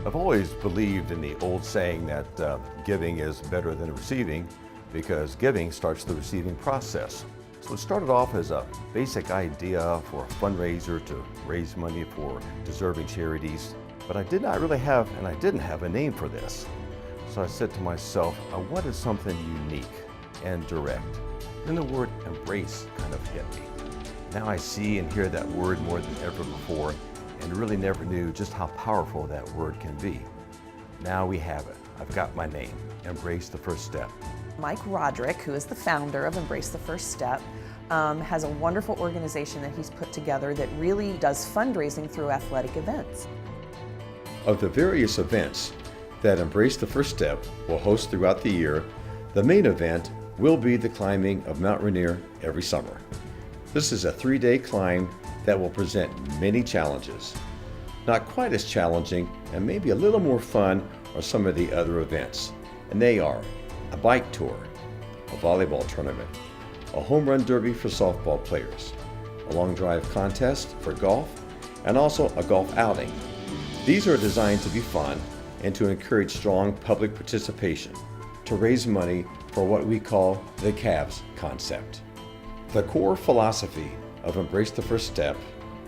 I've always believed in the old saying that giving is better than receiving because giving starts the receiving process. So it started off as a basic idea for a fundraiser to raise money for deserving charities, but I didn't have a name for this. So I said to myself, I wanted something unique and direct. Then the word embrace kind of hit me. Now I see and hear that word more than ever before and really never knew just how powerful that word can be. Now we have it. I've got my name, Embrace the First Step. Mike Roderick, who is the founder of Embrace the First Step, has a wonderful organization that he's put together that really does fundraising through athletic events. Of the various events that Embrace the First Step will host throughout the year, the main event will be the climbing of Mount Rainier every summer. This is a 3-day climb that will present many challenges. Not quite as challenging and maybe a little more fun are some of the other events, and they are a bike tour, a volleyball tournament, a home run derby for softball players, a long drive contest for golf, and also a golf outing. These are designed to be fun and to encourage strong public participation to raise money for what we call the CAVS concept. The core philosophy of Embrace the First Step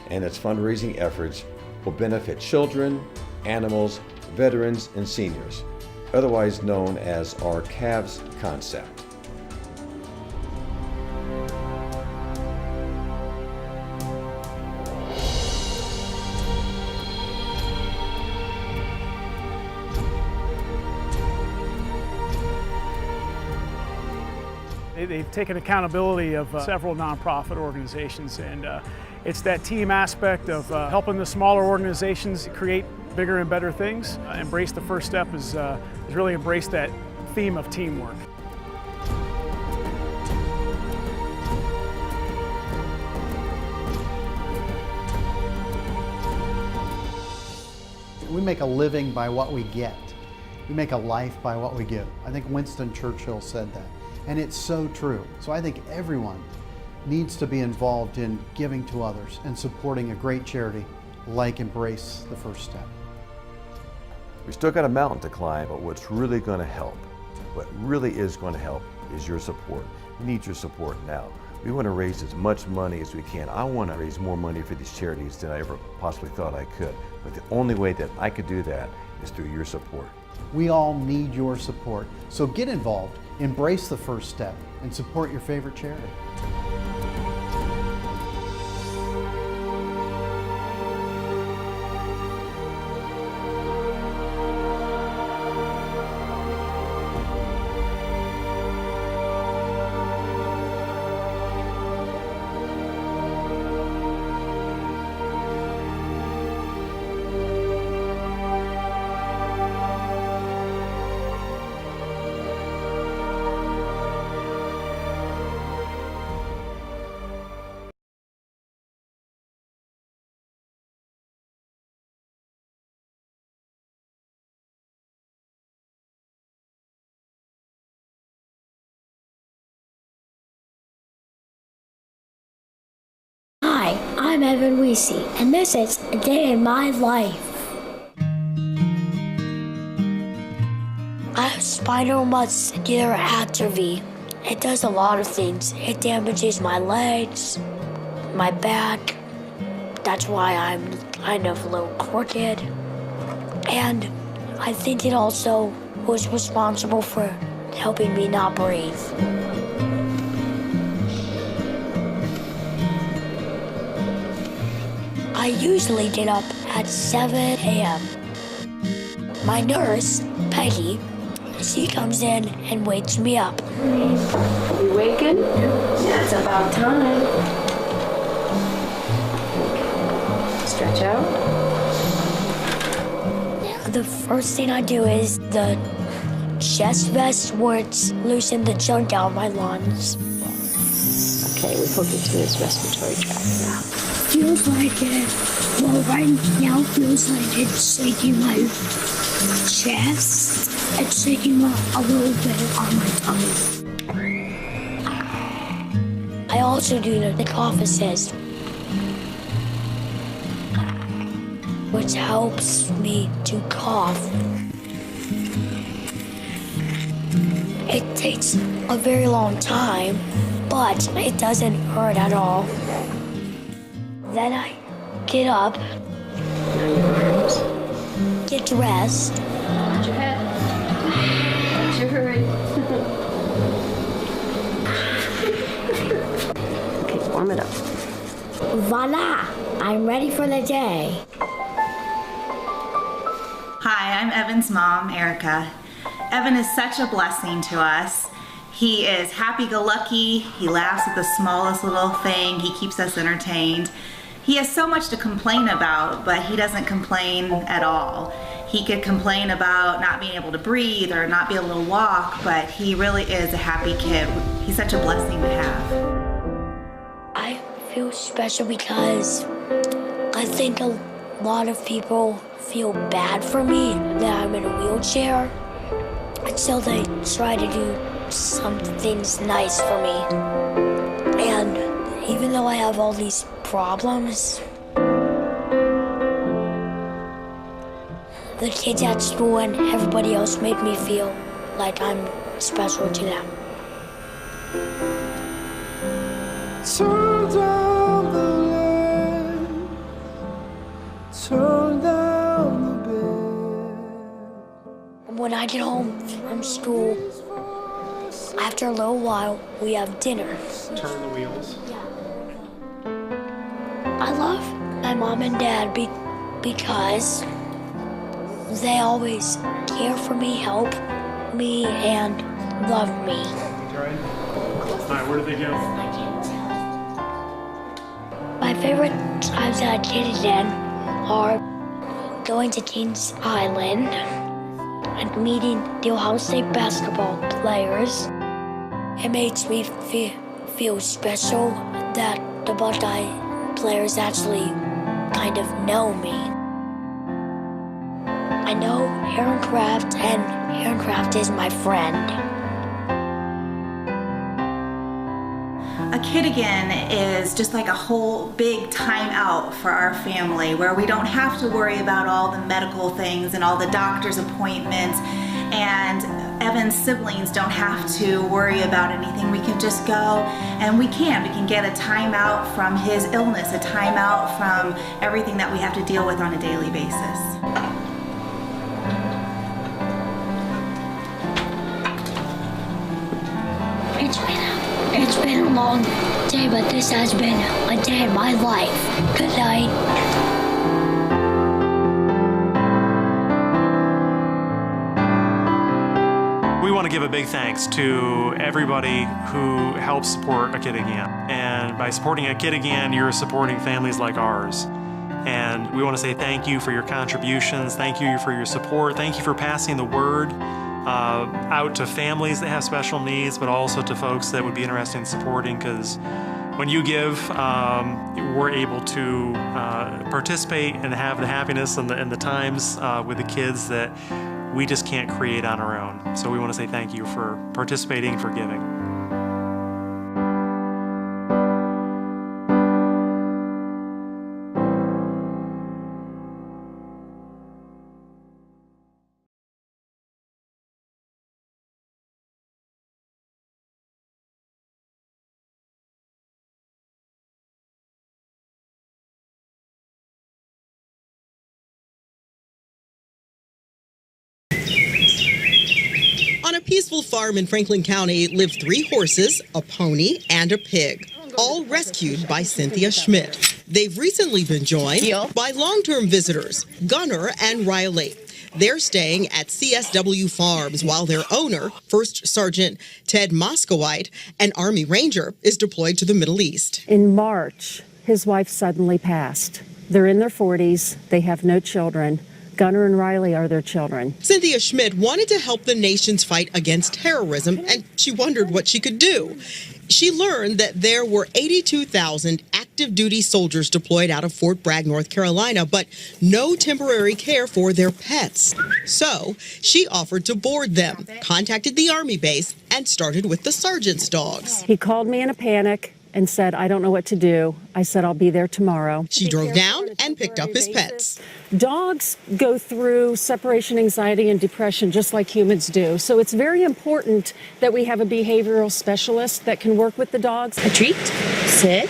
and its fundraising efforts will benefit children, animals, veterans, and seniors, otherwise known as our CAVS concept. They've taken accountability of several nonprofit organizations, and it's that team aspect of helping the smaller organizations create bigger and better things. Embrace the First Step is really embraced that theme of teamwork. We make a living by what we get. We make a life by what we give. I think Winston Churchill said that. And it's so true. So I think everyone needs to be involved in giving to others and supporting a great charity like Embrace the First Step. We still got a mountain to climb, but what's really going to help, what really is going to help is your support. We need your support now. We want to raise as much money as we can. I want to raise more money for these charities than I ever possibly thought I could. But the only way that I could do that is through your support. We all need your support. So get involved, embrace the first step, and support your favorite charity. Hi, I'm Evan Weesey, and this is A Day in My Life. I have spinal muscular atrophy. It does a lot of things. It damages my legs, my back. That's why I'm kind of a little crooked. And I think it also was responsible for helping me not breathe. I usually get up at 7 a.m. My nurse, Peggy, she comes in and wakes me up. You waking? Yeah, it's about time. Stretch out. The first thing I do is the chest vest where it's loosen the junk out of my lungs. Okay, we hook it to his respiratory tract now. Feels like it. Well, right now feels like it's shaking my chest. It's shaking a little bit on my tummy. I also do the cough assist. which helps me to cough. It takes a very long time, but it doesn't hurt at all. Then I get up, get dressed. Hold your head. Don't you hurry. Okay, warm it up. Voila! I'm ready for the day. Hi, I'm Evan's mom, Erica. Evan is such a blessing to us. He is happy-go-lucky, he laughs at the smallest little thing, he keeps us entertained. He has so much to complain about, but he doesn't complain at all. He could complain about not being able to breathe or not be able to walk, but he really is a happy kid. He's such a blessing to have. I feel special because I think a lot of people feel bad for me that I'm in a wheelchair. And so they try to do some things nice for me. And even though I have all these problems, the kids at school and everybody else make me feel like I'm special to them. Turn down the light, turn down the bed. When I get home from school, after a little while, we have dinner. Turn the wheels. I love my mom and dad because they always care for me, help me, and love me. All right, where did they go? My favorite times that I did it in are going to Kings Island and meeting the Ohio State basketball players. It makes me feel special that the Buckeye players actually kind of know me. I know Aaron Kraft, and Aaron Kraft is my friend. A Kid Again is just like a whole big time out for our family where we don't have to worry about all the medical things and all the doctor's appointments, and Evan's siblings don't have to worry about anything. We can just go and we can get a time out from his illness, a time out from everything that we have to deal with on a daily basis. It's been a long day, but this has been a day in my life. Good night. We want to give a big thanks to everybody who helps support A Kid Again. And by supporting A Kid Again, you're supporting families like ours. And we want to say thank you for your contributions. Thank you for your support. Thank you for passing the word out to families that have special needs, but also to folks that would be interested in supporting, because when you give, we're able to participate and have the happiness and the times with the kids that we just can't create on our own. So we want to say thank you for participating, for giving. On a peaceful farm in Franklin County lived 3 horses, a pony, and a pig, all rescued by Cynthia Schmidt. They've recently been joined by long-term visitors, Gunner and Riley. They're staying at CSW Farms while their owner, First Sergeant Ted Moskowite, an Army Ranger, is deployed to the Middle East. In March, his wife suddenly passed. They're in their 40s. They have no children. Gunner and Riley are their children. Cynthia Schmidt wanted to help the nation's fight against terrorism, and she wondered what she could do. She learned that there were 82,000 active duty soldiers deployed out of Fort Bragg, North Carolina, but no temporary care for their pets. So she offered to board them, contacted the Army base, and started with the sergeant's dogs. He called me in a panic and said, I don't know what to do. I said, I'll be there tomorrow. She drove down and picked up his pets. Dogs go through separation anxiety and depression just like humans do. So it's very important that we have a behavioral specialist that can work with the dogs. A treat? Sit.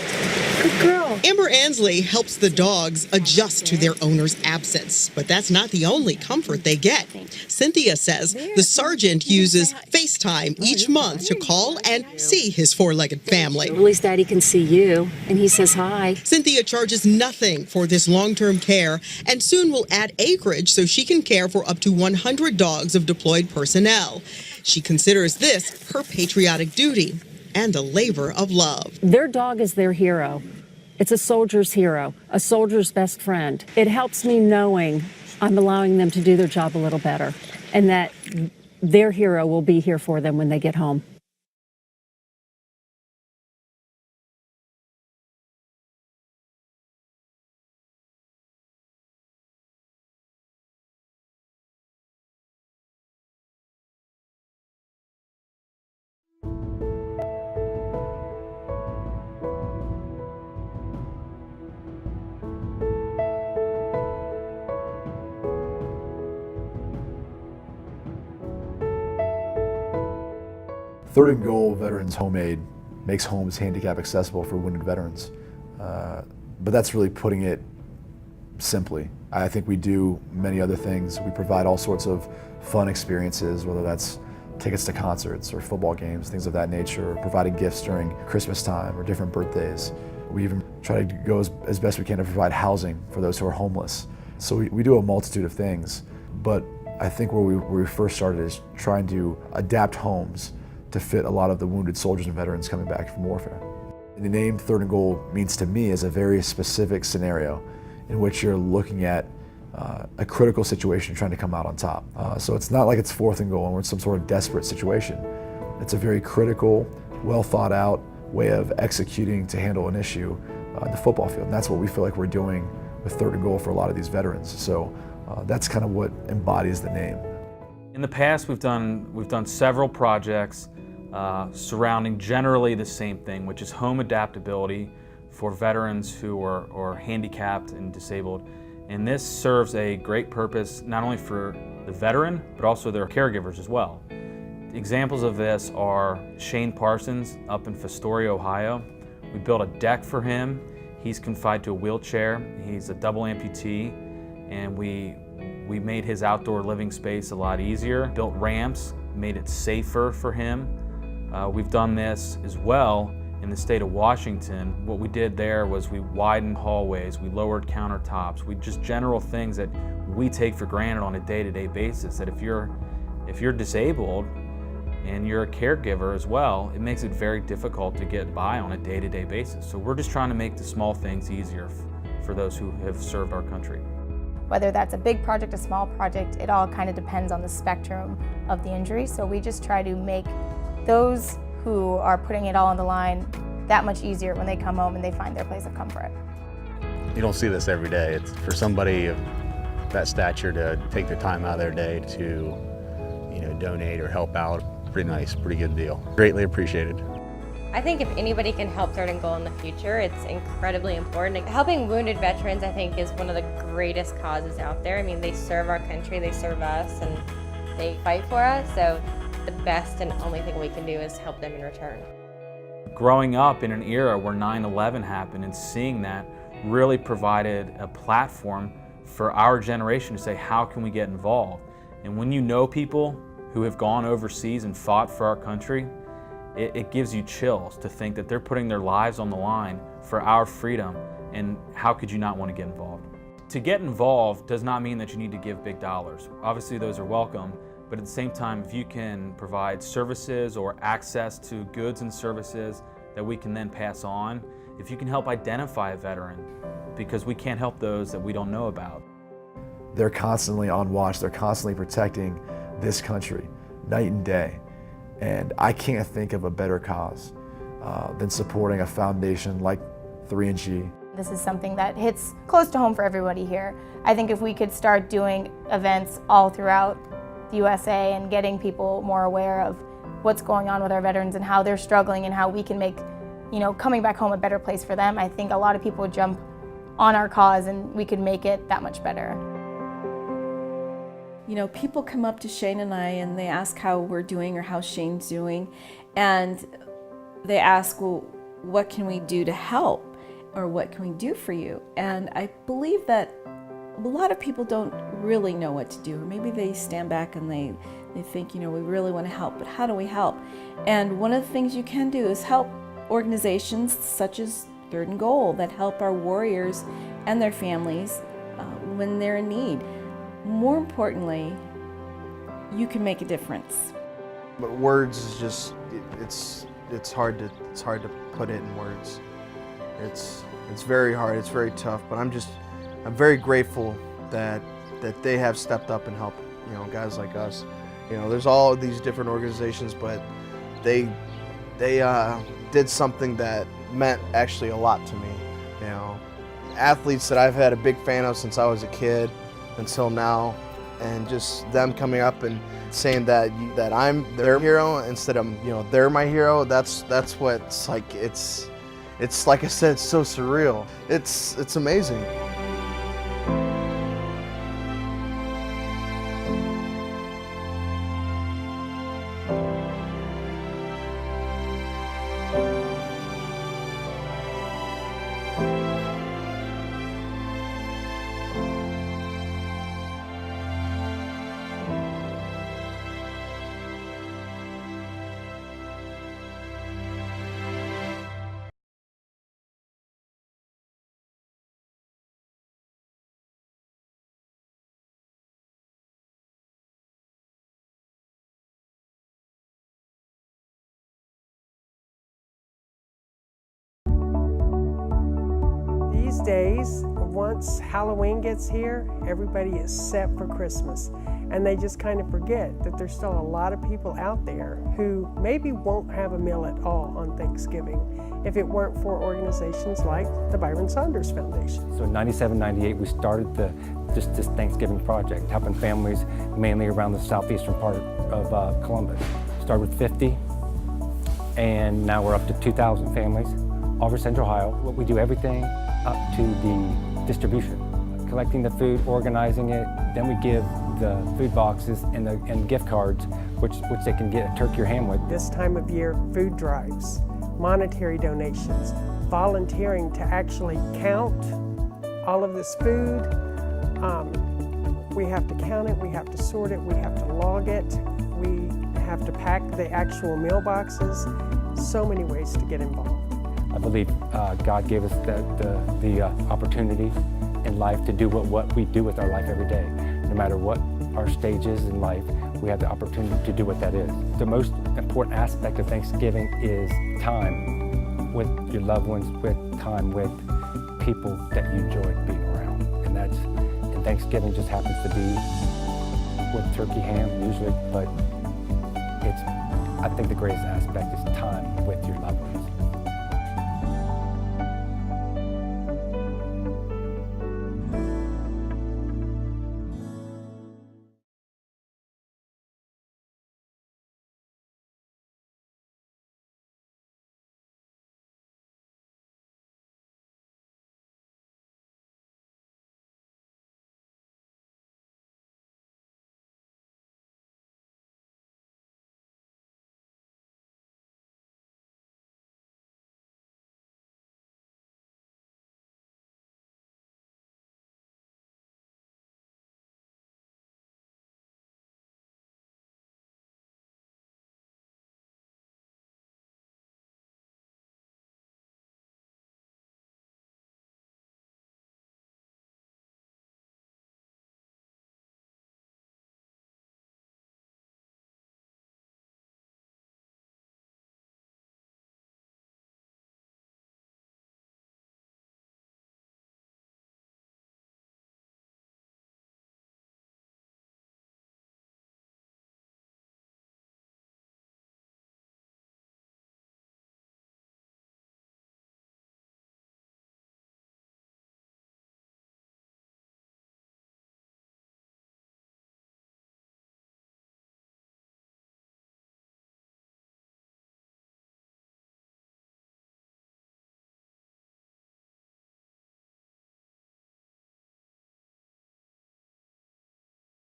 Good girl. Amber Ansley helps the dogs adjust to their owner's absence, but that's not the only comfort they get. Cynthia says the sergeant uses FaceTime each month to call and see his four-legged family. At least Daddy can see you, and he says hi. Cynthia charges nothing for this long-term care and soon will add acreage so she can care for up to 100 dogs of deployed personnel. She considers this her patriotic duty and a labor of love. Their dog is their hero. It's a soldier's hero, a soldier's best friend. It helps me knowing I'm allowing them to do their job a little better and that their hero will be here for them when they get home. Third and Goal Veterans Homemade makes homes handicap accessible for wounded veterans. But that's really putting it simply. I think we do many other things. We provide all sorts of fun experiences, whether that's tickets to concerts or football games, things of that nature, or providing gifts during Christmas time or different birthdays. We even try to go as best we can to provide housing for those who are homeless. So we do a multitude of things, but I think where we first started is trying to adapt homes to fit a lot of the wounded soldiers and veterans coming back from warfare. And the name Third and Goal means to me is a very specific scenario in which you're looking at a critical situation trying to come out on top. So it's not like it's fourth and goal and we're in some sort of desperate situation. It's a very critical, well thought out way of executing to handle an issue on the football field. And that's what we feel like we're doing with Third and Goal for a lot of these veterans. So that's kind of what embodies the name. In the past, we've done several projects surrounding generally the same thing, which is home adaptability for veterans who are handicapped and disabled. And this serves a great purpose not only for the veteran, but also their caregivers as well. Examples of this are Shane Parsons up in Fostoria, Ohio. We built a deck for him. He's confined to a wheelchair. He's a double amputee, and we made his outdoor living space a lot easier, built ramps, made it safer for him. We've done this as well in the state of Washington. What we did there was we widened hallways, we lowered countertops, just general things that we take for granted on a day-to-day basis, that if you're disabled and you're a caregiver as well, it makes it very difficult to get by on a day-to-day basis. So we're just trying to make the small things easier for those who have served our country. Whether that's a big project, a small project, it all kind of depends on the spectrum of the injury. So we just try to make those who are putting it all on the line that much easier when they come home and they find their place of comfort. You don't see this every day. It's for somebody of that stature to take the time out of their day to, donate or help out. Pretty nice, pretty good deal. Greatly appreciated. I think if anybody can help Third and Goal in the future, it's incredibly important. Helping wounded veterans, I think, is one of the greatest causes out there. I mean, they serve our country, they serve us, and they fight for us. So the best and only thing we can do is help them in return. Growing up in an era where 9/11 happened and seeing that really provided a platform for our generation to say, how can we get involved? And when you know people who have gone overseas and fought for our country, it gives you chills to think that they're putting their lives on the line for our freedom, and how could you not want to get involved? To get involved does not mean that you need to give big dollars. Obviously those are welcome, but at the same time, if you can provide services or access to goods and services that we can then pass on, if you can help identify a veteran, because we can't help those that we don't know about. They're constantly on watch, they're constantly protecting this country, night and day. And I can't think of a better cause than supporting a foundation like 3NG. This is something that hits close to home for everybody here. I think if we could start doing events all throughout the USA and getting people more aware of what's going on with our veterans and how they're struggling and how we can make coming back home a better place for them, I think a lot of people would jump on our cause and we could make it that much better. People come up to Shane and I and they ask how we're doing or how Shane's doing, and they ask, well, what can we do to help, or what can we do for you? And I believe that a lot of people don't really know what to do, or maybe they stand back and they think, we really want to help, but how do we help? And one of the things you can do is help organizations such as Third and Goal that help our warriors and their families when they're in need. More importantly, you can make a difference. But words is just, it's hard to put it in words. It's very hard, it's very tough, but I'm very grateful that they have stepped up and helped, guys like us. There's all these different organizations, but they did something that meant actually a lot to me. Athletes that I've had a big fan of since I was a kid until now, and just them coming up and saying that I'm their hero instead of they're my hero. That's what it's like. It's like I said, it's so surreal. It's amazing. These days, once Halloween gets here, everybody is set for Christmas. And they just kind of forget that there's still a lot of people out there who maybe won't have a meal at all on Thanksgiving if it weren't for organizations like the Byron Saunders Foundation. So in 97, 98, we started this Thanksgiving project, helping families mainly around the southeastern part of Columbus. Started with 50, and now we're up to 2,000 families all over Central Ohio. We do everything up to the distribution, collecting the food, organizing it, then we give the food boxes and gift cards, which they can get a turkey or ham with. This time of year, food drives, monetary donations, volunteering to actually count all of this food. We have to count it, we have to sort it, we have to log it, we have to pack the actual meal boxes. So many ways to get involved. I believe God gave us the opportunity in life to do what we do with our life every day. No matter what our stage is in life, we have the opportunity to do what that is. The most important aspect of Thanksgiving is time with your loved ones, with time with people that you enjoy being around. And Thanksgiving just happens to be with turkey ham usually, but I think the greatest aspect is time with your loved ones.